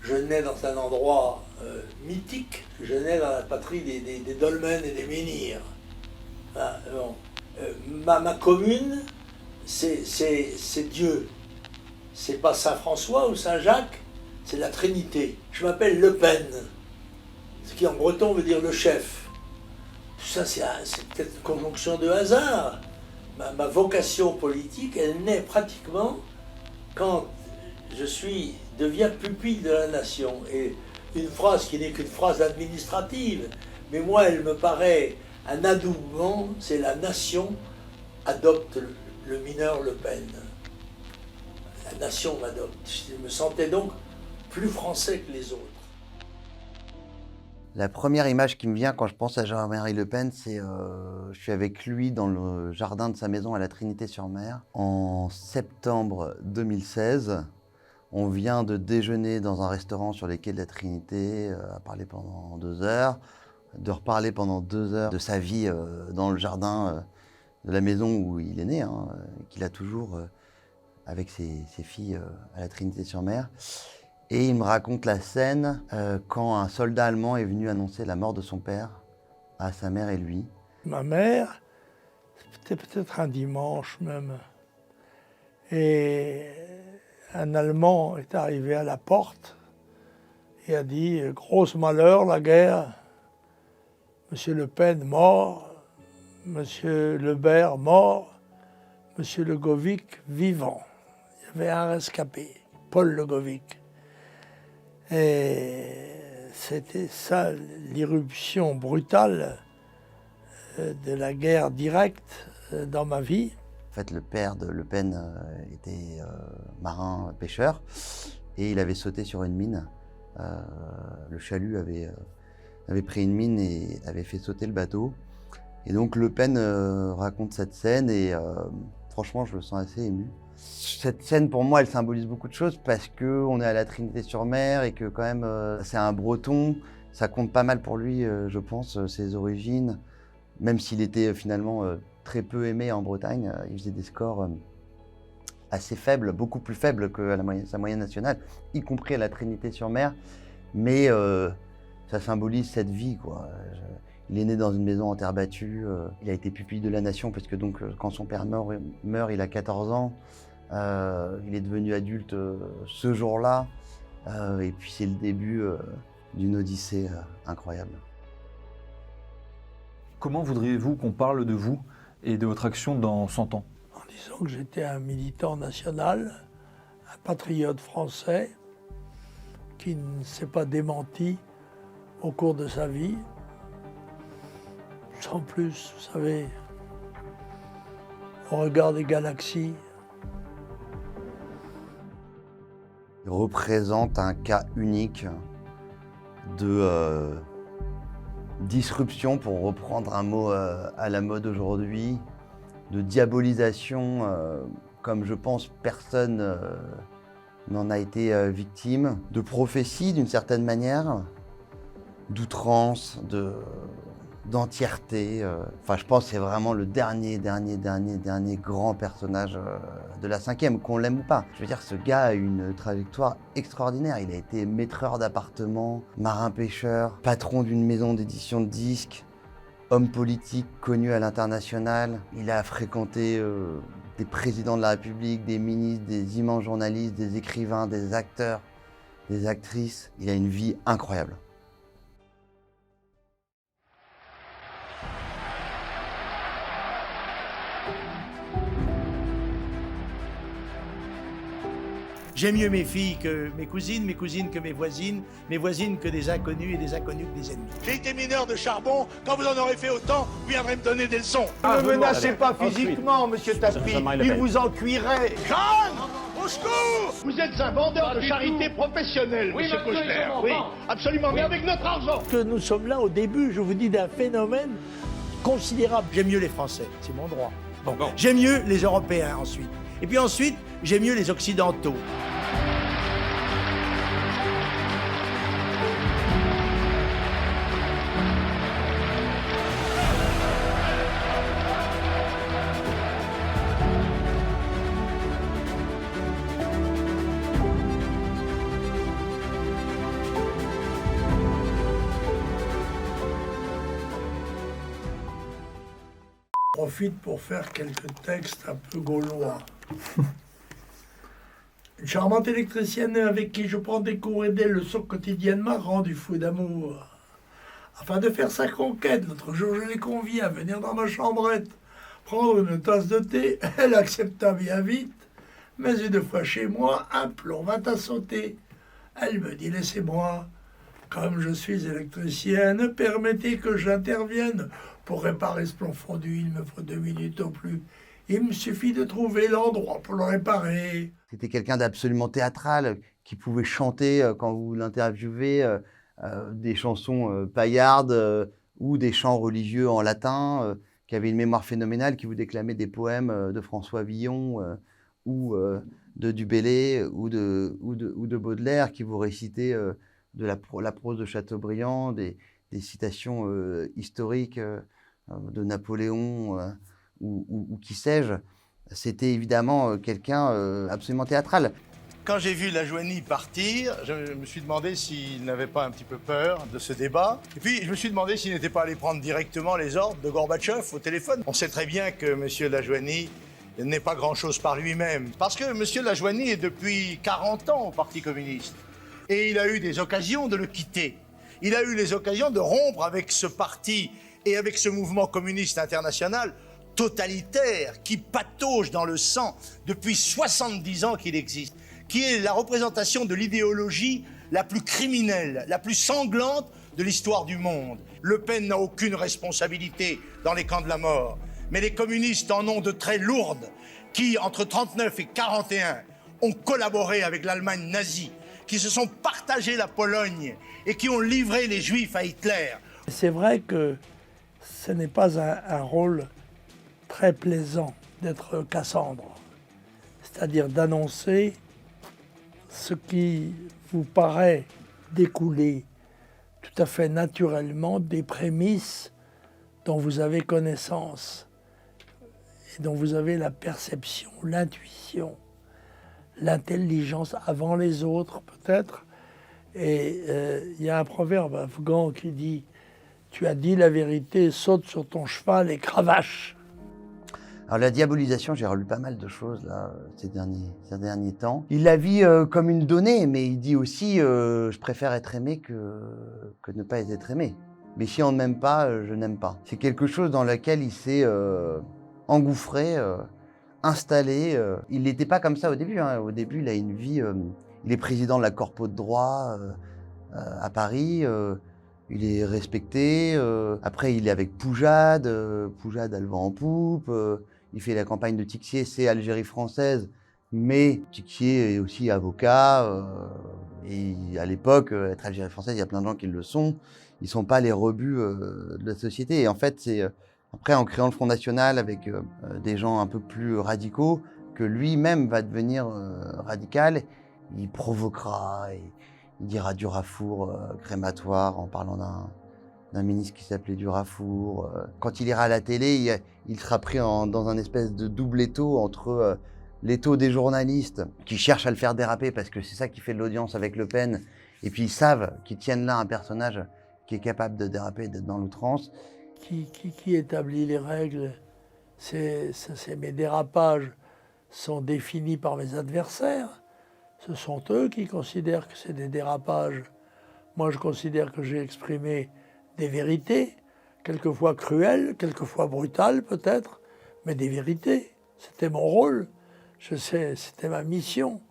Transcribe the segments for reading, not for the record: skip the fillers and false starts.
je nais dans un endroit mythique, je nais dans la patrie des dolmens et des menhirs. Ah, bon. Ma commune, c'est Dieu. C'est pas Saint-François ou Saint-Jacques, c'est la Trinité. Je m'appelle Le Pen, ce qui en breton veut dire le chef. Tout ça, c'est peut-être une conjonction de hasard. Ma vocation politique, elle naît pratiquement quand je deviens pupille de la nation. Et une phrase qui n'est qu'une phrase administrative, mais moi, elle me paraît un adoubement, c'est la nation adopte le mineur Le Pen. La nation m'adopte. Je me sentais donc plus français que les autres. La première image qui me vient quand je pense à Jean-Marie Le Pen, c'est je suis avec lui dans le jardin de sa maison à la Trinité-sur-Mer. En septembre 2016, on vient de déjeuner dans un restaurant sur les quais de la Trinité, à parler pendant 2 heures, de reparler pendant 2 heures de sa vie dans le jardin de la maison où il est né, qu'il a toujours avec ses filles à la Trinité-sur-Mer. Et il me raconte la scène quand un soldat allemand est venu annoncer la mort de son père à sa mère et lui. Ma mère, c'était peut-être un dimanche même, et un Allemand est arrivé à la porte et a dit « Grosse malheur, la guerre, Monsieur Le Pen mort, Monsieur Lebert mort, Monsieur Le Govic vivant. » Il y avait un rescapé, Paul Le Govic. Et c'était ça l'irruption brutale de la guerre directe dans ma vie. En fait, le père de Le Pen était marin pêcheur et il avait sauté sur une mine. Le chalut avait pris une mine et avait fait sauter le bateau. Et donc Le Pen raconte cette scène et franchement, je le sens assez ému. Cette scène, pour moi, elle symbolise beaucoup de choses parce qu'on est à la Trinité-sur-Mer et que quand même, c'est un Breton. Ça compte pas mal pour lui, je pense, ses origines. Même s'il était finalement très peu aimé en Bretagne, il faisait des scores assez faibles, beaucoup plus faibles que sa moyenne nationale, y compris à la Trinité-sur-Mer. Mais ça symbolise cette vie, quoi. Il est né dans une maison en terre battue. Il a été pupille de la nation parce que donc, quand son père meurt, il a 14 ans. Il est devenu adulte ce jour-là. Et puis c'est le début d'une odyssée incroyable. Comment voudriez-vous qu'on parle de vous et de votre action dans 100 ans? En disant que j'étais un militant national, un patriote français qui ne s'est pas démenti au cours de sa vie. Sans plus, vous savez, au regard des galaxies. Il représente un cas unique de disruption, pour reprendre un mot à la mode aujourd'hui, de diabolisation, comme je pense personne n'en a été victime, de prophétie d'une certaine manière, d'outrance, d'entièreté. Enfin, je pense que c'est vraiment le dernier grand personnage de la 5e, qu'on l'aime ou pas. Je veux dire, ce gars a une trajectoire extraordinaire. Il a été maîtreur d'appartements, marin-pêcheur, patron d'une maison d'édition de disques, homme politique connu à l'international. Il a fréquenté des présidents de la République, des ministres, des immenses journalistes, des écrivains, des acteurs, des actrices. Il a une vie incroyable. J'aime mieux mes filles que mes cousines que mes voisines que des inconnus et des inconnus que des ennemis. J'ai été mineur de charbon, quand vous en aurez fait autant, vous viendrez me donner des leçons. Ne me menacez pas physiquement, monsieur Tapie, il vous en cuirait. Jeanne, au secours! Vous êtes un vendeur de charité professionnel, monsieur Kouchner. Oui, absolument, mais avec notre argent. Que nous sommes là au début, je vous dis, d'un phénomène considérable. J'aime mieux les Français, c'est mon droit. Bon. J'aime mieux les Européens ensuite. Et puis ensuite, j'aime mieux les Occidentaux. profite pour faire quelques textes un peu gaulois. Une charmante électricienne avec qui je prends des cours et des leçons quotidiennes m'a rendu fou d'amour. Afin de faire sa conquête, l'autre jour je l'ai conviée à venir dans ma chambrette prendre une tasse de thé. Elle accepta bien vite, mais une fois chez moi, un plomb vint à sauter. Elle me dit « Laissez-moi, comme je suis électricienne, permettez que j'intervienne. Pour réparer ce plomb fondu, il me faut 2 minutes au plus. Il me suffit de trouver l'endroit pour le réparer. » C'était quelqu'un d'absolument théâtral, qui pouvait chanter quand vous l'interviewez, des chansons paillardes ou des chants religieux en latin, qui avait une mémoire phénoménale, qui vous déclamait des poèmes de François Villon ou de Du Bellay ou de Baudelaire, qui vous récitait de la prose de Chateaubriand, des citations historiques de Napoléon ou qui sais-je. C'était évidemment quelqu'un absolument théâtral. Quand j'ai vu Lajoigny partir, je me suis demandé s'il n'avait pas un petit peu peur de ce débat. Et puis, je me suis demandé s'il n'était pas allé prendre directement les ordres de Gorbatchev au téléphone. On sait très bien que M. Lajoigny n'est pas grand-chose par lui-même. Parce que M. Lajoigny est depuis 40 ans au Parti communiste. Et il a eu des occasions de le quitter. Il a eu les occasions de rompre avec ce parti et avec ce mouvement communiste international totalitaire qui patauge dans le sang depuis 70 ans qu'il existe, qui est la représentation de l'idéologie la plus criminelle, la plus sanglante de l'histoire du monde. Le Pen n'a aucune responsabilité dans les camps de la mort, mais les communistes en ont de très lourdes, qui, entre 1939 et 1941, ont collaboré avec l'Allemagne nazie, qui se sont partagés la Pologne et qui ont livré les Juifs à Hitler. C'est vrai que ce n'est pas un rôle très plaisant d'être Cassandre, c'est-à-dire d'annoncer ce qui vous paraît découler tout à fait naturellement des prémices dont vous avez connaissance et dont vous avez la perception, l'intuition, l'intelligence avant les autres peut-être. Et il y a un proverbe afghan qui dit « Tu as dit la vérité, saute sur ton cheval et cravache ». Alors la diabolisation, j'ai relu pas mal de choses là ces derniers temps. Il la vit comme une donnée, mais il dit aussi je préfère être aimé que ne pas être aimé. Mais si on ne m'aime pas, je n'aime pas. C'est quelque chose dans lequel il s'est engouffré, installé. Il n'était pas comme ça au début. Au début, il a une vie. Il est président de la Corpo de droit à Paris. Il est respecté. Après, il est avec Poujade. Poujade a le vent en poupe. Il fait la campagne de Tixier, c'est Algérie française, mais Tixier est aussi avocat. Et à l'époque, être Algérie française, il y a plein de gens qui le sont. Ils ne sont pas les rebuts de la société. Et en fait, c'est après, en créant le Front National avec des gens un peu plus radicaux, que lui-même va devenir radical. Il provoquera, il dira Durafour crématoire en parlant d'un ministre qui s'appelait Durafour. Quand il ira à la télé, il sera pris dans un espèce de double étau entre l'étau des journalistes qui cherchent à le faire déraper parce que c'est ça qui fait de l'audience avec Le Pen, et puis ils savent qu'ils tiennent là un personnage qui est capable de déraper, d'être dans l'outrance. Qui établit les règles? Mes dérapages sont définis par mes adversaires. Ce sont eux qui considèrent que c'est des dérapages. Moi, je considère que j'ai exprimé des vérités, quelquefois cruelles, quelquefois brutales peut-être, mais des vérités. C'était mon rôle, c'était ma mission.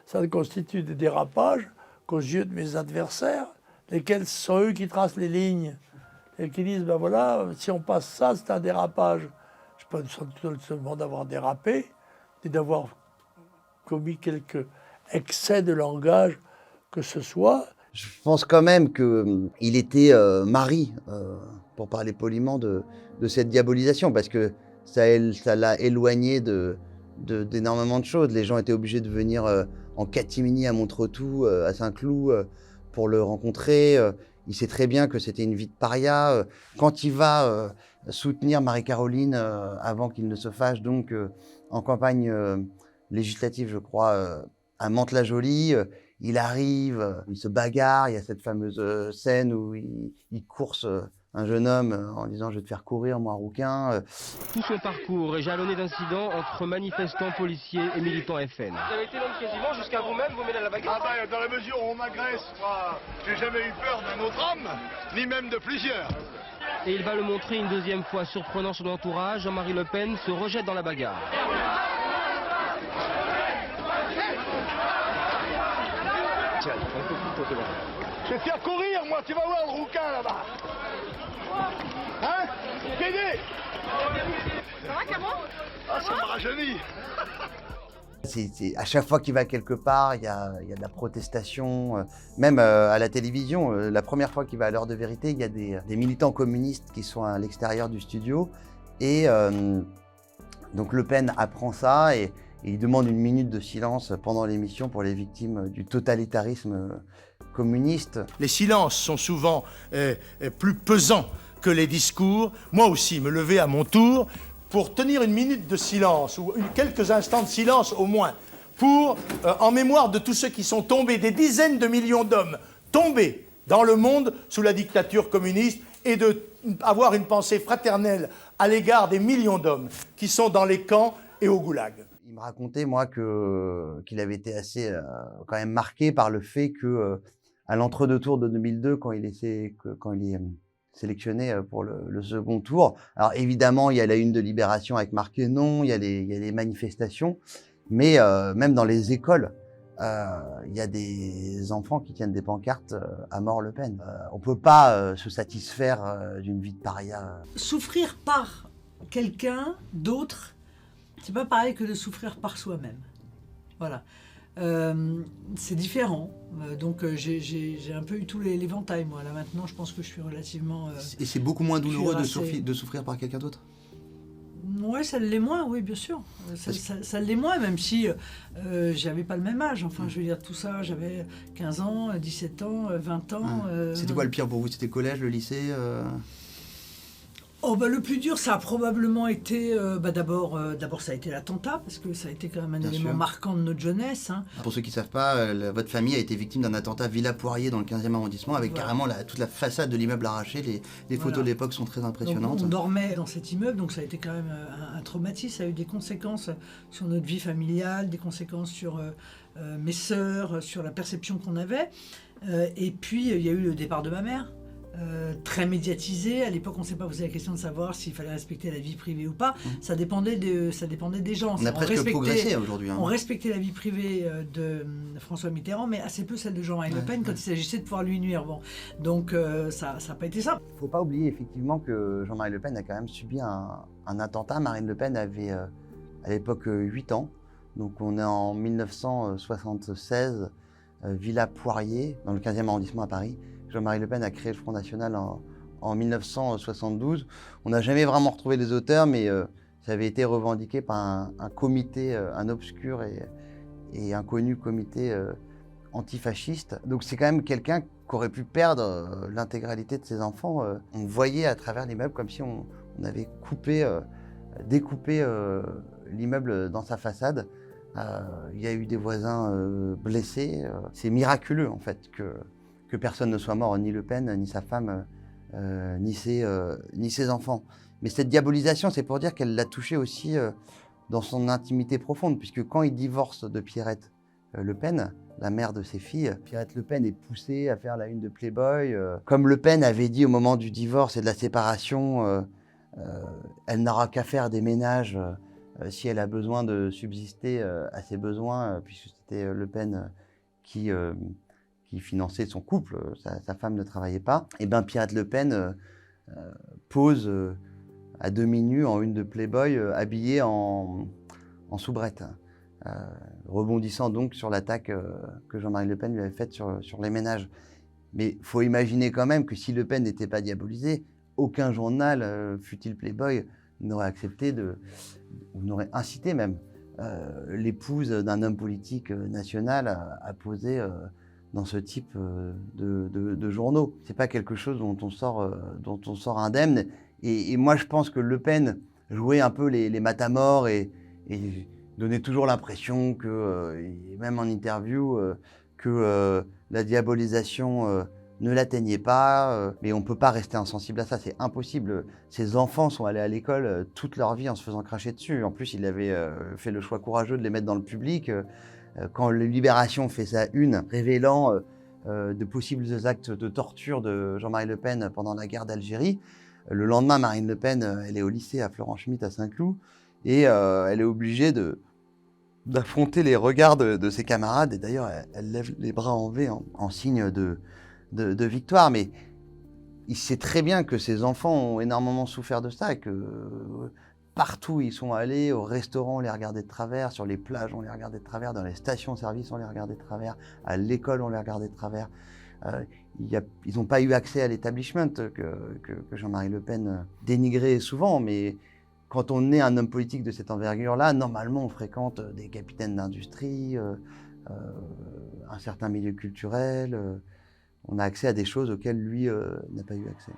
Ça ne constitue des dérapages qu'aux yeux de mes adversaires, lesquels sont eux qui tracent les lignes et qui disent, ben voilà, si on passe ça, c'est un dérapage. Je peux seulement d'avoir dérapé et d'avoir commis quelques excès de langage que ce soit. Je pense quand même qu'il était mari, pour parler poliment, de cette diabolisation, parce que ça l'a éloigné d'énormément de choses. Les gens étaient obligés de venir en catimini à Montretout, à Saint-Cloud, pour le rencontrer. Il sait très bien que c'était une vie de paria. Quand il va soutenir Marie-Caroline avant qu'il ne se fâche, donc en campagne législative, je crois, à Mantes-la-Jolie, il arrive, il se bagarre. Il y a cette fameuse scène où il course un jeune homme en disant « je vais te faire courir, moi, rouquin ». Tout son parcours est jalonné d'incidents entre manifestants, policiers et militants FN. Vous avez été l'homme quasiment jusqu'à vous-même, vous mêlez à la bagarre. Ah ben, dans la mesure où on m'agresse, moi, j'ai jamais eu peur d'un autre homme, ni même de plusieurs. Et il va le montrer une deuxième fois, surprenant son entourage. Jean-Marie Le Pen se rejette dans la bagarre. Tiens, un peu plus tôt, Je vais te faire courir, moi, tu vas voir le rouquin là-bas. Hein? T'aider? Ça va, comment? Ah, ça me rajeunit. À chaque fois qu'il va quelque part, il y a de la protestation. Même à la télévision, la première fois qu'il va à l'heure de vérité, il y a des militants communistes qui sont à l'extérieur du studio. Et donc Le Pen apprend ça et il demande une minute de silence pendant l'émission pour les victimes du totalitarisme communiste. Les silences sont souvent plus pesants que les discours. Moi aussi, me lever à mon tour pour tenir une minute de silence, ou quelques instants de silence au moins, pour, en mémoire de tous ceux qui sont tombés, des dizaines de millions d'hommes tombés dans le monde sous la dictature communiste, et d'avoir une pensée fraternelle à l'égard des millions d'hommes qui sont dans les camps et au goulag. Il me racontait, moi, qu'il avait été assez quand même marqué par le fait que, à l'entre-deux-tours de 2002, quand il est sélectionné pour le second tour. Alors évidemment, il y a la une de Libération avec marqué non, il y a les manifestations, mais même dans les écoles, il y a des enfants qui tiennent des pancartes à mort Le Pen. On peut pas se satisfaire d'une vie de paria. Souffrir par quelqu'un d'autre, c'est pas pareil que de souffrir par soi-même. Voilà. C'est différent. Donc j'ai un peu eu tous l'éventail, moi. Là maintenant, je pense que je suis relativement... Et c'est beaucoup moins douloureux assez... de souffrir par quelqu'un d'autre? Ouais, ça l'est moins, oui, bien sûr. Ça l'est moins, même si j'avais pas le même âge. Enfin, je veux dire, tout ça, j'avais 15 ans, 17 ans, 20 ans. C'était quoi le pire pour vous? C'était le collège, le lycée Oh, bah, le plus dur, ça a probablement été, d'abord ça a été l'attentat, parce que ça a été quand même un Bien élément sûr. marquant de notre jeunesse. Hein. Pour ceux qui ne savent pas, votre famille a été victime d'un attentat Villa Poirier dans le 15e arrondissement, avec Voilà. carrément toute la façade de l'immeuble arraché. Les photos de l'époque sont très impressionnantes. Donc, on dormait dans cet immeuble, donc ça a été quand même un traumatisme. Ça a eu des conséquences sur notre vie familiale, des conséquences sur mes sœurs, sur la perception qu'on avait. Et puis, il y a eu le départ de ma mère. Très médiatisé. À l'époque, on ne s'est pas posé la question de savoir s'il fallait respecter la vie privée ou pas. Ça dépendait des gens. On a presque progressé aujourd'hui. Hein. On respectait la vie privée de François Mitterrand, mais assez peu celle de Jean-Marie Le Pen quand il s'agissait de pouvoir lui nuire. Bon. Donc ça n'a pas été ça. Il ne faut pas oublier effectivement que Jean-Marie Le Pen a quand même subi un attentat. Marine Le Pen avait à l'époque 8 ans. Donc on est en 1976, Villa Poirier, dans le 15e arrondissement à Paris. Jean-Marie Le Pen a créé le Front National en 1972. On n'a jamais vraiment retrouvé les auteurs, mais ça avait été revendiqué par un comité, un obscur et inconnu comité antifasciste. Donc c'est quand même quelqu'un qui aurait pu perdre l'intégralité de ses enfants. On voyait à travers l'immeuble comme si on avait découpé l'immeuble dans sa façade. Il y a eu des voisins blessés. C'est miraculeux en fait que personne ne soit mort, ni Le Pen, ni sa femme, ni ses enfants. Mais cette diabolisation, c'est pour dire qu'elle l'a touché aussi dans son intimité profonde, puisque quand il divorce de Pierrette Le Pen, la mère de ses filles, Pierrette Le Pen est poussée à faire la une de Playboy. Comme Le Pen avait dit au moment du divorce et de la séparation, elle n'aura qu'à faire des ménages si elle a besoin de subsister à ses besoins, puisque c'était Le Pen qui finançait son couple, sa femme ne travaillait pas. Et bien Pierrette Le Pen pose à demi nue en une de Playboy, habillée en soubrette, rebondissant donc sur l'attaque que Jean-Marie Le Pen lui avait faite sur les ménages. Mais il faut imaginer quand même que si Le Pen n'était pas diabolisé, aucun journal, fût-il Playboy, n'aurait accepté ou n'aurait incité même l'épouse d'un homme politique national à poser dans ce type de journaux. C'est pas quelque chose dont on sort indemne. Et moi, je pense que Le Pen jouait un peu les matamores et donnait toujours l'impression que, même en interview, que la diabolisation ne l'atteignait pas, mais on ne peut pas rester insensible à ça, c'est impossible. Ces enfants sont allés à l'école toute leur vie en se faisant cracher dessus. En plus, il avait fait le choix courageux de les mettre dans le public. Quand Libération fait sa une, révélant de possibles actes de torture de Jean-Marie Le Pen pendant la guerre d'Algérie, le lendemain, Marine Le Pen, elle est au lycée à Florent-Schmitt à Saint-Cloud, et elle est obligée d'affronter les regards de ses camarades. Et d'ailleurs, elle lève les bras en V en signe de victoire. Mais il sait très bien que ses enfants ont énormément souffert de ça et que partout où ils sont allés, au restaurant, on les regardait de travers, sur les plages, on les regardait de travers, dans les stations-service, on les regardait de travers, à l'école, on les regardait de travers. Ils n'ont pas eu accès à l'établissement que Jean-Marie Le Pen dénigrait souvent, mais quand on est un homme politique de cette envergure-là, normalement, on fréquente des capitaines d'industrie, un certain milieu culturel. On a accès à des choses auxquelles lui n'a pas eu accès.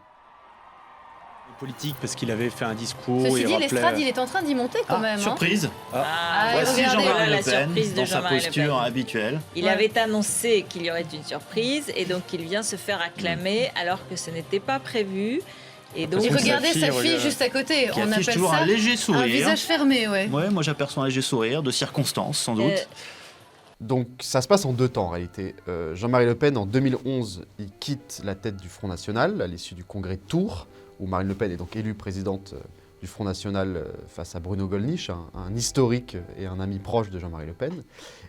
Politique, parce qu'il avait fait un discours. Ceci dit, l'estrade, il est en train d'y monter quand même. Surprise. Voici Jean-Marie la Le Pen surprise de dans sa Jean-Marie Le posture Pen. habituelle. Il avait annoncé qu'il y aurait une surprise et donc il vient se faire acclamer alors que ce n'était pas prévu. Et donc, regardez sa fille juste à côté. Qui On affiche appelle toujours ça un léger sourire. un visage fermé, ouais. Ouais, moi j'aperçois un léger sourire, de circonstance sans doute. Donc ça se passe en 2 temps en réalité. Jean-Marie Le Pen en 2011, il quitte la tête du Front National à l'issue du congrès de Tours, où Marine Le Pen est donc élue présidente du Front National face à Bruno Gollnisch, un historique et un ami proche de Jean-Marie Le Pen.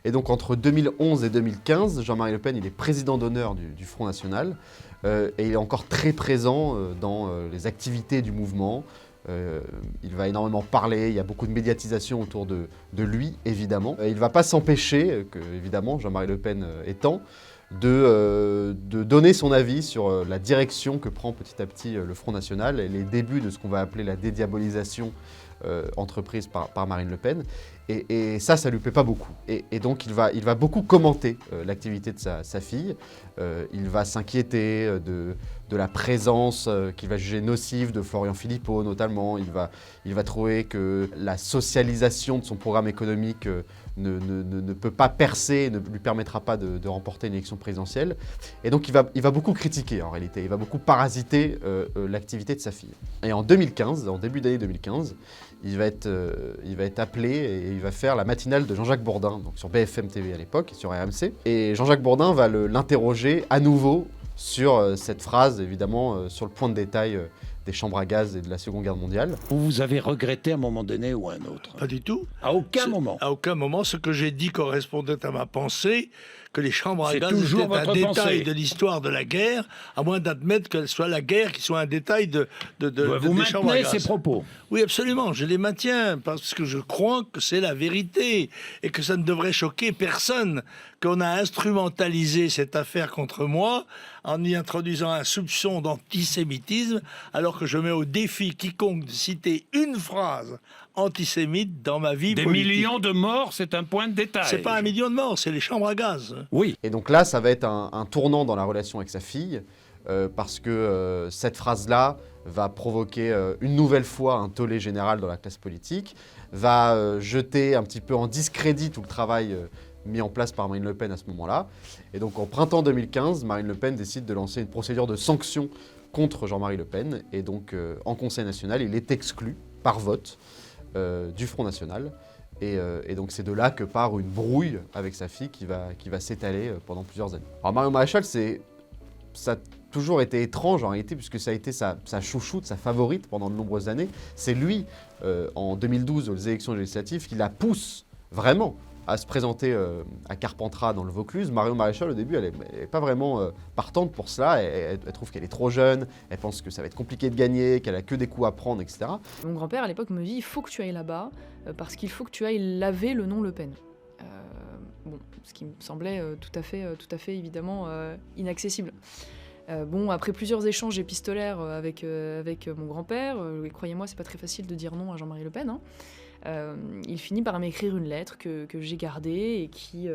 Et donc entre 2011 et 2015, Jean-Marie Le Pen il est président d'honneur du Front National et il est encore très présent dans les activités du mouvement. Il va énormément parler, il y a beaucoup de médiatisation autour de lui, évidemment. Il ne va pas s'empêcher, évidemment, Jean-Marie Le Pen étant, de donner son avis sur la direction que prend petit à petit le Front National et les débuts de ce qu'on va appeler la dédiabolisation entreprise par Marine Le Pen. Et ça lui plaît pas beaucoup. Et donc il va beaucoup commenter l'activité de sa fille. Il va s'inquiéter de la présence qu'il va juger nocive de Florian Philippot notamment. Il va trouver que la socialisation de son programme économique ne peut pas percer, ne lui permettra pas de remporter une élection présidentielle. Et donc il va beaucoup critiquer en réalité. Il va beaucoup parasiter l'activité de sa fille. Et en 2015, en début d'année 2015, il va être appelé et il va faire la matinale de Jean-Jacques Bourdin, donc sur BFM TV à l'époque, sur RMC. Et Jean-Jacques Bourdin va l'interroger à nouveau sur cette phrase, évidemment, sur le point de détail des chambres à gaz et de la Seconde Guerre mondiale. Vous avez regretté à un moment donné ou à un autre? Pas du tout. À aucun moment. À aucun moment. Ce que j'ai dit correspondait à ma pensée, que les chambres à gaz étaient un détail de l'histoire de la guerre, à moins d'admettre qu'elle soit la guerre qui soit un détail de vous des chambres à maintenez gaz. ces propos? Oui, absolument. Je les maintiens parce que je crois que c'est la vérité et que ça ne devrait choquer personne qu'on a instrumentalisé cette affaire contre moi en y introduisant un soupçon d'antisémitisme, alors que je mets au défi quiconque de citer une phrase antisémite dans ma vie politique. Des millions de morts, c'est un point de détail. C'est pas 1 million de morts, c'est les chambres à gaz. Oui. Et donc là, ça va être un tournant dans la relation avec sa fille, parce que cette phrase-là va provoquer une nouvelle fois un tollé général dans la classe politique, va jeter un petit peu en discrédit tout le travail mis en place par Marine Le Pen à ce moment-là. Et donc en printemps 2015, Marine Le Pen décide de lancer une procédure de sanction contre Jean-Marie Le Pen. Et donc en Conseil national, il est exclu par vote du Front National. Et donc c'est de là que part une brouille avec sa fille qui va s'étaler pendant plusieurs années. Alors Marion Maréchal, ça a toujours été étrange en réalité, puisque ça a été sa chouchoute, sa favorite pendant de nombreuses années. C'est lui, en 2012, aux élections législatives, qui la pousse vraiment à se présenter à Carpentras dans le Vaucluse. Marion Maréchal, au début, elle n'est pas vraiment partante pour cela. Elle trouve qu'elle est trop jeune, elle pense que ça va être compliqué de gagner, qu'elle a que des coups à prendre, etc. Mon grand-père, à l'époque, me dit « il faut que tu ailles là-bas, parce qu'il faut que tu ailles laver le nom Le Pen ». Bon, ce qui me semblait tout à fait évidemment inaccessible. Après plusieurs échanges épistolaires avec mon grand-père, et croyez-moi, c'est pas très facile de dire non à Jean-Marie Le Pen, hein. Il finit par m'écrire une lettre que j'ai gardée et qui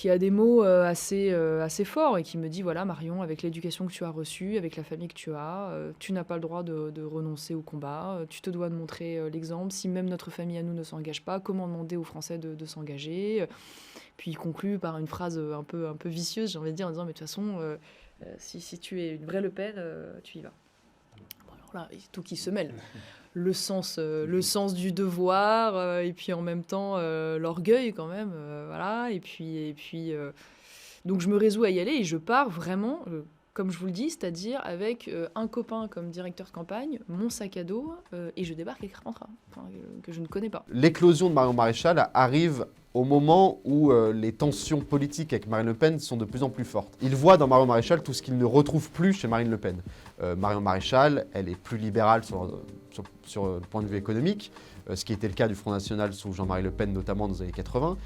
a des mots assez forts et qui me dit « Voilà Marion, avec l'éducation que tu as reçue, avec la famille que tu as, tu n'as pas le droit de renoncer au combat, tu te dois de montrer l'exemple. Si même notre famille à nous ne s'engage pas, comment demander aux Français de s'engager ? Puis il conclut par une phrase un peu vicieuse, j'ai envie de dire, en disant mais de toute façon, si tu es une vraie Le Pen, tu y vas. Bon, alors là, il y a tout qui se mêle. Le sens du devoir, et puis en même temps l'orgueil quand même, voilà. Et puis donc je me résous à y aller et je pars vraiment, comme je vous le dis, c'est-à-dire avec un copain comme directeur de campagne, mon sac à dos, et je débarque avec Carpentras, que je ne connais pas. L'éclosion de Marion Maréchal arrive au moment où les tensions politiques avec Marine Le Pen sont de plus en plus fortes. Il voit dans Marion Maréchal tout ce qu'il ne retrouve plus chez Marine Le Pen. Marion Maréchal, elle est plus libérale sur le point de vue économique, ce qui était le cas du Front National sous Jean-Marie Le Pen, notamment dans les années 80.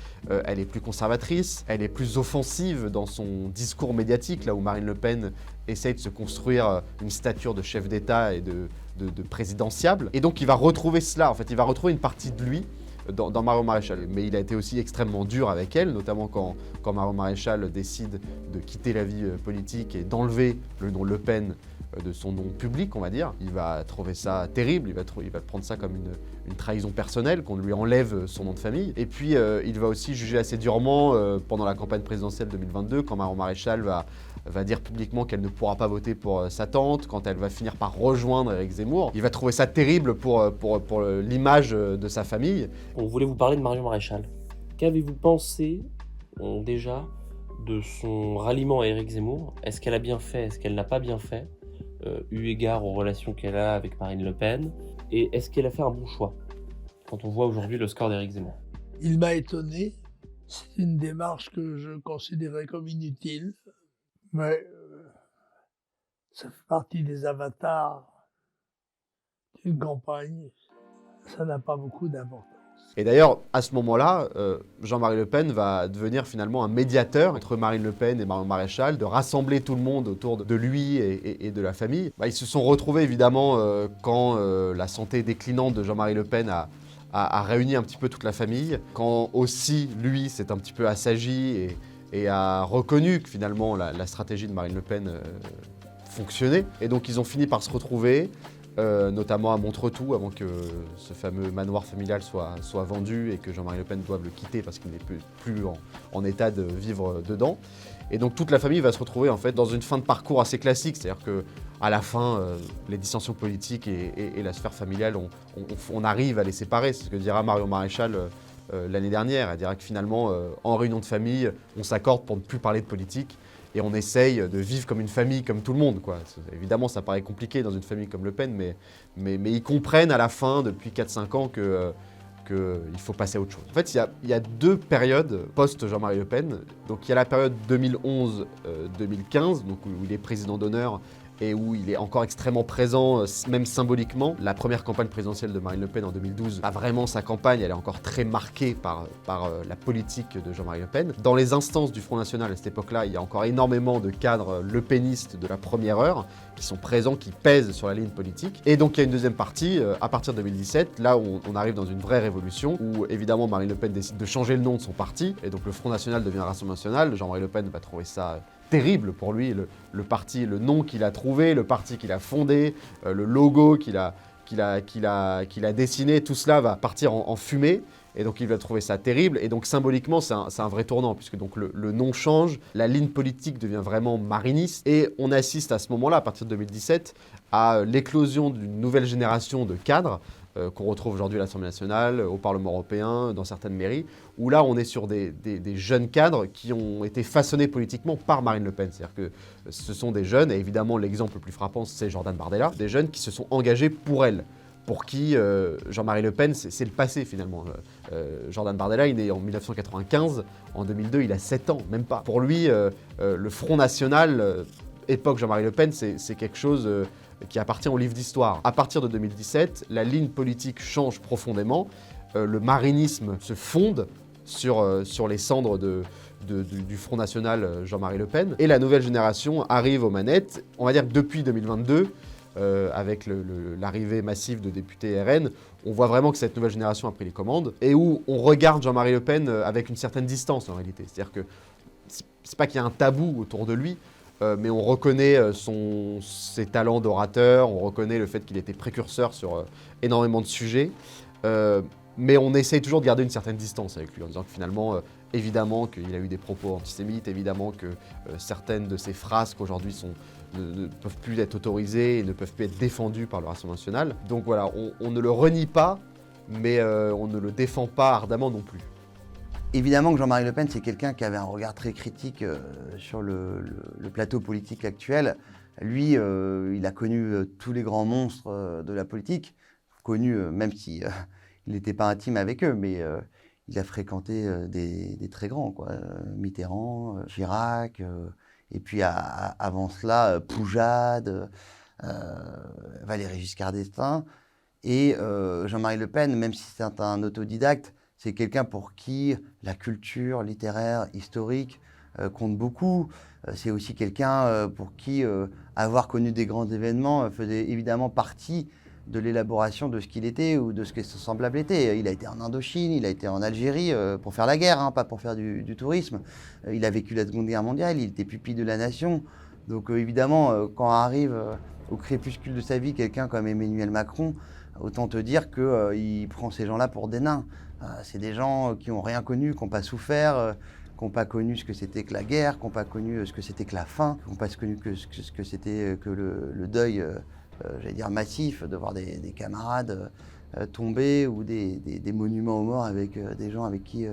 Elle est plus conservatrice, elle est plus offensive dans son discours médiatique, là où Marine Le Pen essaye de se construire une stature de chef d'État et de présidentiable. Et donc il va retrouver cela, en fait, il va retrouver une partie de lui dans Marion Maréchal. Mais il a été aussi extrêmement dur avec elle, notamment quand Marion Maréchal décide de quitter la vie politique et d'enlever le nom Le Pen de son nom public, on va dire. Il va trouver ça terrible, il va prendre ça comme une trahison personnelle, qu'on lui enlève son nom de famille. Et puis il va aussi juger assez durement pendant la campagne présidentielle 2022, quand Marion Maréchal va dire publiquement qu'elle ne pourra pas voter pour sa tante, quand elle va finir par rejoindre Éric Zemmour. Il va trouver ça terrible pour l'image de sa famille. On voulait vous parler de Marion Maréchal. Qu'avez-vous pensé déjà de son ralliement à Éric Zemmour? Est-ce qu'elle a bien fait? Est-ce qu'elle n'a pas bien fait, eu égard aux relations qu'elle a avec Marine Le Pen? Et est-ce qu'elle a fait un bon choix quand on voit aujourd'hui le score d'Éric Zemmour? Il m'a étonné. C'est une démarche que je considérais comme inutile. Mais ça fait partie des avatars d'une campagne. Ça n'a pas beaucoup d'importance. Et d'ailleurs, à ce moment-là, Jean-Marie Le Pen va devenir finalement un médiateur entre Marine Le Pen et Marion Maréchal, de rassembler tout le monde autour de lui et de la famille. Ils se sont retrouvés évidemment quand la santé déclinante de Jean-Marie Le Pen a réuni un petit peu toute la famille, quand aussi lui s'est un petit peu assagi et a reconnu que finalement la stratégie de Marine Le Pen fonctionnait. Et donc ils ont fini par se retrouver, notamment à Montretout, avant que ce fameux manoir familial soit vendu et que Jean-Marie Le Pen doive le quitter parce qu'il n'est plus en état de vivre dedans. Et donc toute la famille va se retrouver en fait dans une fin de parcours assez classique, c'est-à-dire qu'à la fin, les dissensions politiques et la sphère familiale, on arrive à les séparer. C'est ce que dira Marion Maréchal l'année dernière. Elle dira que finalement, en réunion de famille, on s'accorde pour ne plus parler de politique et on essaye de vivre comme une famille, comme tout le monde, quoi. Évidemment, ça paraît compliqué dans une famille comme Le Pen, mais ils comprennent à la fin, depuis 4-5 ans, qu'il faut passer à autre chose. En fait, il y a deux périodes post-Jean-Marie Le Pen. Donc il y a la période 2011-2015, donc où il est président d'honneur et où il est encore extrêmement présent, même symboliquement. La première campagne présidentielle de Marine Le Pen en 2012, vraiment sa campagne, elle est encore très marquée par la politique de Jean-Marie Le Pen. Dans les instances du Front National à cette époque-là, il y a encore énormément de cadres lepénistes de la première heure qui sont présents, qui pèsent sur la ligne politique. Et donc il y a une deuxième partie, à partir de 2017, là où on arrive dans une vraie révolution, où évidemment Marine Le Pen décide de changer le nom de son parti, et donc le Front National devient Rassemblement National. Jean-Marie Le Pen va trouver ça terrible pour lui, le parti, le nom qu'il a trouvé, le parti qu'il a fondé, le logo qu'il a dessiné, tout cela va partir en fumée. Et donc il va trouver ça terrible. Et donc symboliquement, c'est un vrai tournant, puisque donc le nom change, la ligne politique devient vraiment mariniste. Et on assiste à ce moment-là, à partir de 2017, à l'éclosion d'une nouvelle génération de cadres qu'on retrouve aujourd'hui à l'Assemblée nationale, au Parlement européen, dans certaines mairies, où là on est sur des jeunes cadres qui ont été façonnés politiquement par Marine Le Pen. C'est-à-dire que ce sont des jeunes, et évidemment l'exemple le plus frappant c'est Jordan Bardella, des jeunes qui se sont engagés pour elle, pour qui Jean-Marie Le Pen c'est le passé finalement. Jordan Bardella il est né en 1995, en 2002 il a 7 ans, même pas. Pour lui, le Front National, époque Jean-Marie Le Pen, c'est quelque chose qui appartient au livre d'histoire. À partir de 2017, la ligne politique change profondément, le marinisme se fonde sur les cendres du Front National Jean-Marie Le Pen, et la nouvelle génération arrive aux manettes, on va dire que depuis 2022, avec l'arrivée massive de députés RN, on voit vraiment que cette nouvelle génération a pris les commandes, et où on regarde Jean-Marie Le Pen avec une certaine distance en réalité. C'est-à-dire que c'est pas qu'il y a un tabou autour de lui, mais on reconnaît ses talents d'orateur, on reconnaît le fait qu'il était précurseur sur énormément de sujets, mais on essaye toujours de garder une certaine distance avec lui, en disant que finalement, Évidemment qu'il a eu des propos antisémites, évidemment que certaines de ses phrases qu'aujourd'hui ne peuvent plus être autorisées et ne peuvent plus être défendues par le Rassemblement national. Donc voilà, on ne le renie pas, mais on ne le défend pas ardemment non plus. Évidemment que Jean-Marie Le Pen, c'est quelqu'un qui avait un regard très critique sur le plateau politique actuel. Lui, il a connu tous les grands monstres de la politique, même si il n'était pas intime avec eux, mais il a fréquenté des très grands, quoi. Mitterrand, Chirac, et puis avant cela, Poujade, Valéry Giscard d'Estaing. Et Jean-Marie Le Pen, même si c'est un autodidacte, c'est quelqu'un pour qui la culture littéraire, historique compte beaucoup. C'est aussi quelqu'un pour qui avoir connu des grands événements faisait évidemment partie de l'élaboration de ce qu'il était ou de ce que son semblable était. Il a été en Indochine, il a été en Algérie pour faire la guerre, pas pour faire du tourisme. Il a vécu la Seconde Guerre mondiale, il était pupille de la nation. Donc évidemment, quand arrive au crépuscule de sa vie quelqu'un comme Emmanuel Macron, autant te dire qu'il prend ces gens-là pour des nains. C'est des gens qui n'ont rien connu, qui n'ont pas souffert, qui n'ont pas connu ce que c'était que la guerre, qui n'ont pas connu ce que c'était que la faim, qui n'ont pas connu ce que c'était que le deuil, j'allais dire massif, de voir des camarades tomber ou des monuments aux morts avec des gens avec qui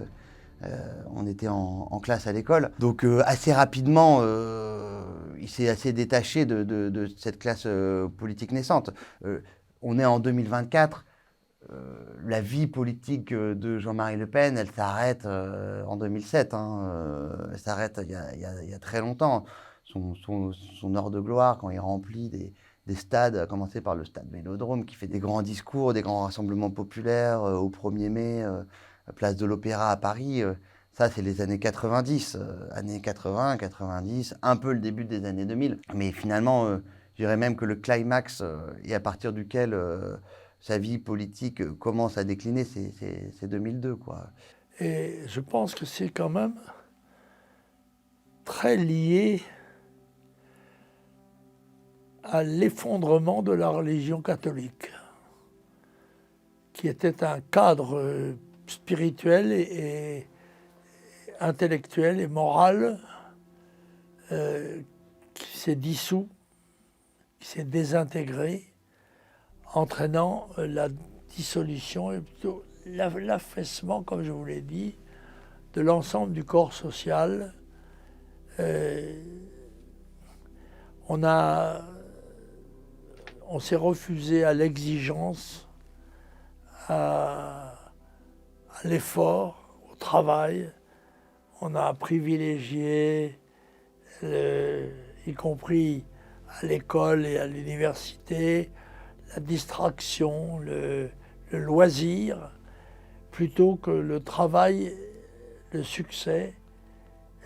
on était en classe à l'école. Donc assez rapidement, il s'est assez détaché de cette classe politique naissante. On est en 2024. La vie politique de Jean-Marie Le Pen, elle s'arrête en 2007. Elle s'arrête il y a très longtemps. Son heure de gloire, quand il remplit des stades, à commencer par le stade Vélodrome, qui fait des grands discours, des grands rassemblements populaires au 1er mai, place de l'Opéra à Paris. Ça, c'est les années 90, années 80, 90, un peu le début des années 2000. Mais finalement, je dirais même que le climax, et à partir duquel sa vie politique commence à décliner, c'est 2002, quoi. Et je pense que c'est quand même très lié à l'effondrement de la religion catholique, qui était un cadre spirituel et intellectuel et moral qui s'est dissous, qui s'est désintégré, entraînant la dissolution et plutôt l'affaissement, comme je vous l'ai dit, de l'ensemble du corps social. On s'est refusé à l'exigence, à l'effort, au travail. On a privilégié, y compris à l'école et à l'université, la distraction, le loisir, plutôt que le travail, le succès,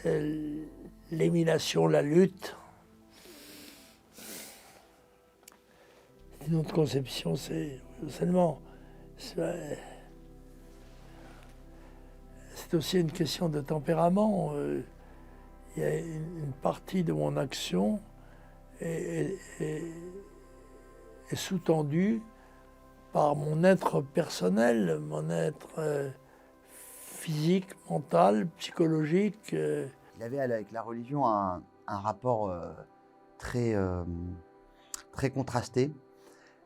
l'élimination, la lutte. Une autre conception, c'est seulement... C'est aussi une question de tempérament. Il y a une partie de mon action est sous-tendue par mon être personnel, mon être physique, mental, psychologique. Il avait avec la religion un rapport très contrasté,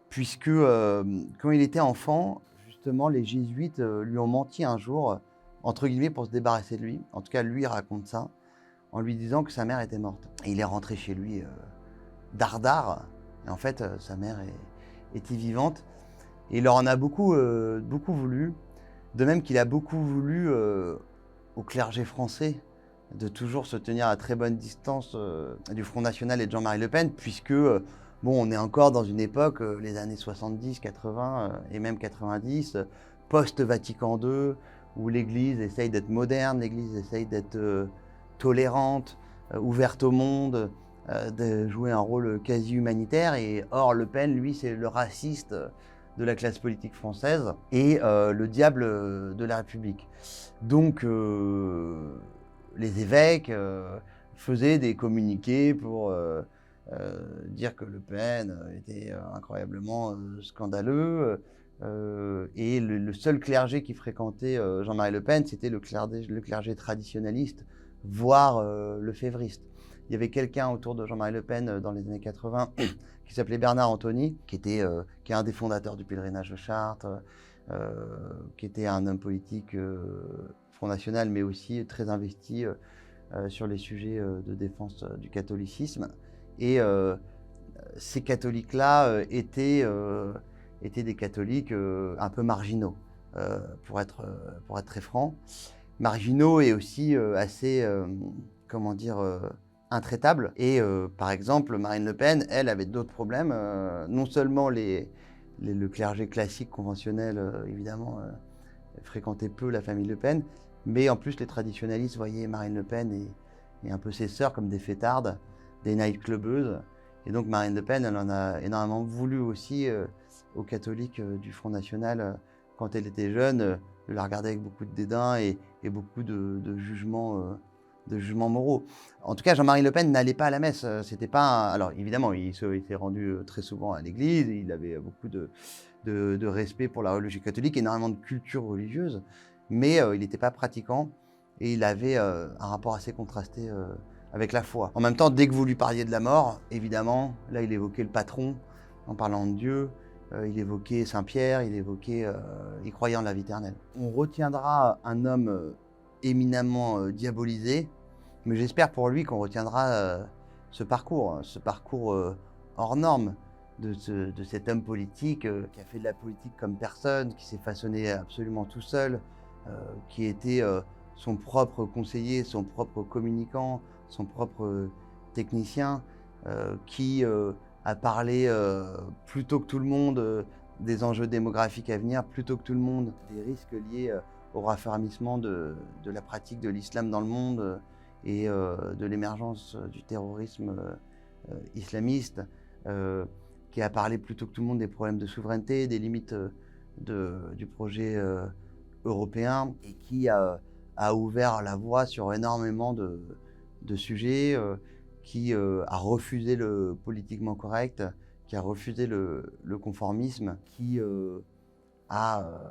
puisque quand il était enfant, justement, les jésuites lui ont menti un jour, entre guillemets, pour se débarrasser de lui. En tout cas, lui raconte ça, en lui disant que sa mère était morte. Et il est rentré chez lui dardard, et en fait, sa mère était vivante. Et il leur en a beaucoup voulu, de même qu'il a beaucoup voulu au clergé français de toujours se tenir à très bonne distance du Front National et de Jean-Marie Le Pen, puisque on est encore dans une époque, les années 70, 80 et même 90, post-Vatican II, où l'Église essaye d'être moderne, l'Église essaye d'être tolérante, ouverte au monde, de jouer un rôle quasi humanitaire. Et or, Le Pen, lui, c'est le raciste de la classe politique française et le diable de la République. Donc, les évêques faisaient des communiqués pour dire que Le Pen était incroyablement scandaleux, Et le seul clergé qui fréquentait Jean-Marie Le Pen, c'était le clergé traditionnaliste, voire lefévriste. Il y avait quelqu'un autour de Jean-Marie Le Pen dans les années 80 qui s'appelait Bernard Anthony, qui est un des fondateurs du pèlerinage de Chartres, qui était un homme politique Front National, mais aussi très investi sur les sujets de défense du catholicisme. Et ces catholiques-là étaient des catholiques un peu marginaux, pour être très franc. Marginaux et aussi assez, intraitables. Et par exemple, Marine Le Pen, elle, avait d'autres problèmes. Non seulement le clergé classique conventionnel, évidemment, fréquentait peu la famille Le Pen, mais en plus les traditionnalistes voyaient Marine Le Pen et un peu ses sœurs comme des fêtardes, des nightclubeuses. Et donc Marine Le Pen, elle en a énormément voulu aussi aux catholiques du Front National quand elle était jeune, de la regarder avec beaucoup de dédain et beaucoup de jugements moraux. En tout cas, Jean-Marie Le Pen n'allait pas à la messe. C'était pas alors évidemment, il s'est rendu très souvent à l'église. Il avait beaucoup de respect pour la religion catholique, énormément de culture religieuse, mais il n'était pas pratiquant et il avait un rapport assez contrasté avec la foi. En même temps, dès que vous lui parliez de la mort, évidemment, là, il évoquait le patron en parlant de Dieu. Il évoquait Saint-Pierre, il croyait en la vie éternelle. On retiendra un homme éminemment diabolisé, mais j'espère pour lui qu'on retiendra ce parcours hors norme de cet homme politique qui a fait de la politique comme personne, qui s'est façonné absolument tout seul, qui était son propre conseiller, son propre communicant, son propre technicien, qui a parlé plus tôt que tout le monde des enjeux démographiques à venir, plus tôt que tout le monde des risques liés au raffermissement de la pratique de l'islam dans le monde et de l'émergence du terrorisme islamiste, qui a parlé plus tôt que tout le monde des problèmes de souveraineté, des limites du projet européen, et qui a ouvert la voie sur énormément de sujets, qui a refusé le politiquement correct, qui a refusé le conformisme, qui a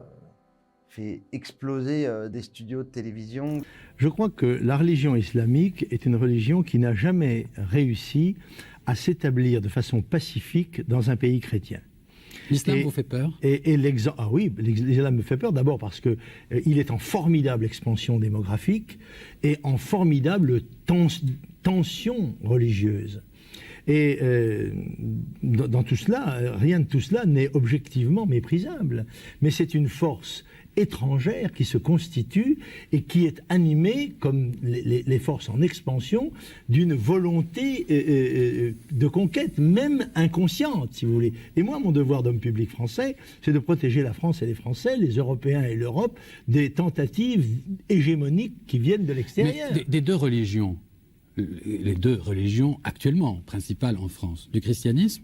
fait exploser des studios de télévision. Je crois que la religion islamique est une religion qui n'a jamais réussi à s'établir de façon pacifique dans un pays chrétien. L'islam vous fait peur? Ah oui, l'islam me fait peur d'abord parce que il est en formidable expansion démographique et en formidable tension religieuse. Et dans tout cela, rien de tout cela n'est objectivement méprisable. Mais c'est une force étrangère qui se constitue et qui est animée, comme les forces en expansion, d'une volonté de conquête, même inconsciente, si vous voulez. Et moi, mon devoir d'homme public français, c'est de protéger la France et les Français, les Européens et l'Europe, des tentatives hégémoniques qui viennent de l'extérieur. Mais des deux religions, les deux religions actuellement principales en France, du christianisme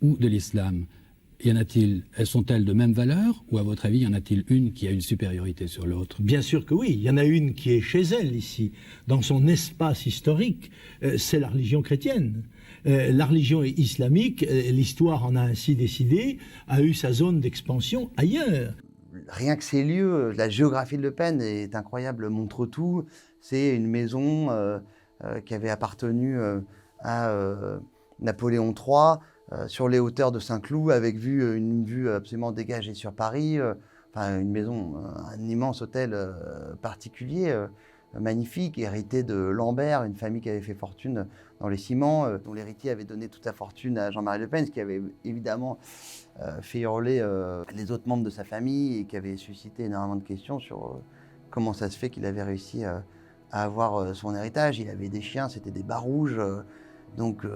ou de l'islam, sont-elles de même valeur ou à votre avis, y en a-t-il une qui a une supériorité sur l'autre? Bien sûr que oui, il y en a une qui est chez elle ici, dans son espace historique, c'est la religion chrétienne. La religion islamique, l'histoire en a ainsi décidé, a eu sa zone d'expansion ailleurs. Rien que ces lieux, la géographie de Le Pen est incroyable, montre tout. C'est une maison qui avait appartenu à Napoléon III, sur les hauteurs de Saint-Cloud, avec une vue absolument dégagée sur Paris. Une maison, un immense hôtel particulier, magnifique, hérité de Lambert, une famille qui avait fait fortune dans les ciments, dont l'héritier avait donné toute sa fortune à Jean-Marie Le Pen, ce qui avait évidemment fait hurler les autres membres de sa famille et qui avait suscité énormément de questions sur comment ça se fait qu'il avait réussi à avoir son héritage. Il avait des chiens, c'était des bas rouges, donc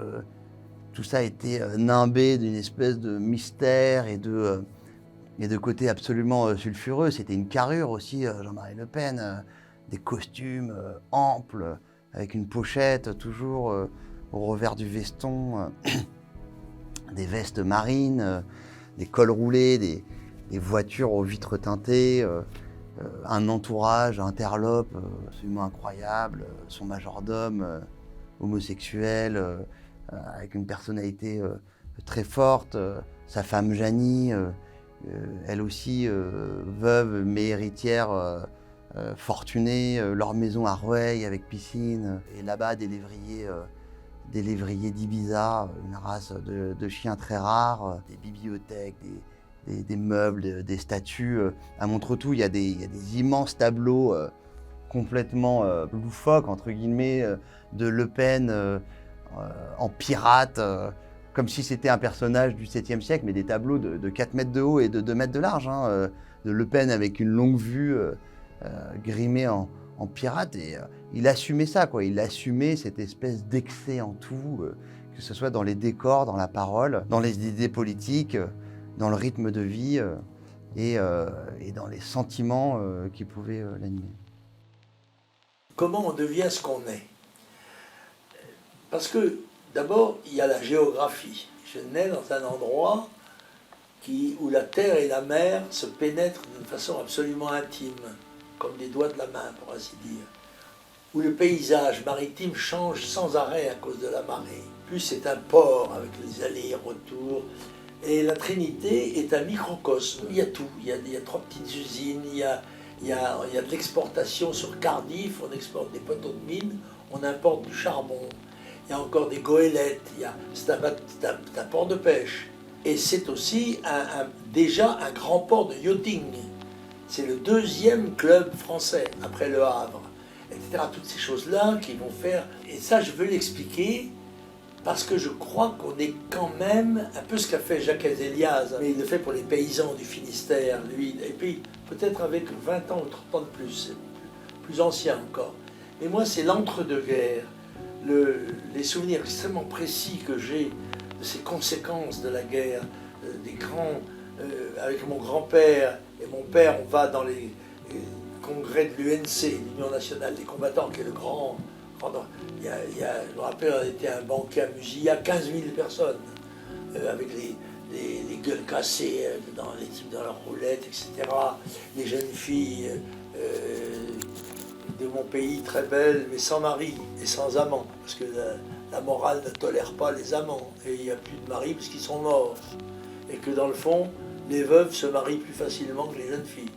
tout ça était nimbé d'une espèce de mystère et de côté absolument sulfureux. C'était une carrure aussi, Jean-Marie Le Pen, des costumes amples, avec une pochette toujours au revers du veston, des vestes marines, des cols roulés, des voitures aux vitres teintées, un entourage interlope absolument incroyable, son majordome homosexuel, avec une personnalité très forte, sa femme Janie, elle aussi veuve mais héritière fortunée, leur maison à Rueil avec piscine, et là-bas des lévriers d'Ibiza, une race de chiens très rare, des bibliothèques, des meubles, des statues. À Montretout, il y a des immenses tableaux complètement loufoques, entre guillemets, de Le Pen en pirate, comme si c'était un personnage du 7e siècle, mais des tableaux de 4 mètres de haut et de 2 mètres de large, de Le Pen avec une longue vue, grimé en pirate, et il assumait ça, quoi. Il assumait cette espèce d'excès en tout, que ce soit dans les décors, dans la parole, dans les idées politiques, dans le rythme de vie et dans les sentiments qui pouvaient l'animer. Comment on devient ce qu'on est? Parce que d'abord, il y a la géographie. Je nais dans un endroit où la terre et la mer se pénètrent d'une façon absolument intime, comme des doigts de la main, pour ainsi dire. Où le paysage maritime change sans arrêt à cause de la marée. Plus c'est un port avec les allers-retours. Et la Trinité est un microcosme. Il y a tout. Il y a 3 petites usines, il y a de l'exportation sur Cardiff, on exporte des poteaux de mine, on importe du charbon. Il y a encore des goélettes, c'est un port de pêche. Et c'est aussi déjà un grand port de yachting. C'est le 2e club français, après Le Havre, etc. Toutes ces choses-là qui vont faire... Et ça, je veux l'expliquer, parce que je crois qu'on est quand même un peu ce qu'a fait Jacques Azéliaz, mais il le fait pour les paysans du Finistère, lui, et puis peut-être avec 20 ans ou 30 ans de plus, plus ancien encore. Mais moi, c'est l'entre-deux-guerres, les souvenirs extrêmement précis que j'ai de ces conséquences de la guerre, des grands... avec mon grand-père et mon père, on va dans les congrès de l'UNC, l'Union nationale des combattants, qui est le grand... je me rappelle, on était à un banquet à Musia, 15 000 personnes, avec les gueules cassées, les types dans leurs roulettes, etc. Les jeunes filles de mon pays, très belles, mais sans mari et sans amant, parce que la morale ne tolère pas les amants, et il n'y a plus de mari parce qu'ils sont morts. Et que dans le fond, les veuves se marient plus facilement que les jeunes filles.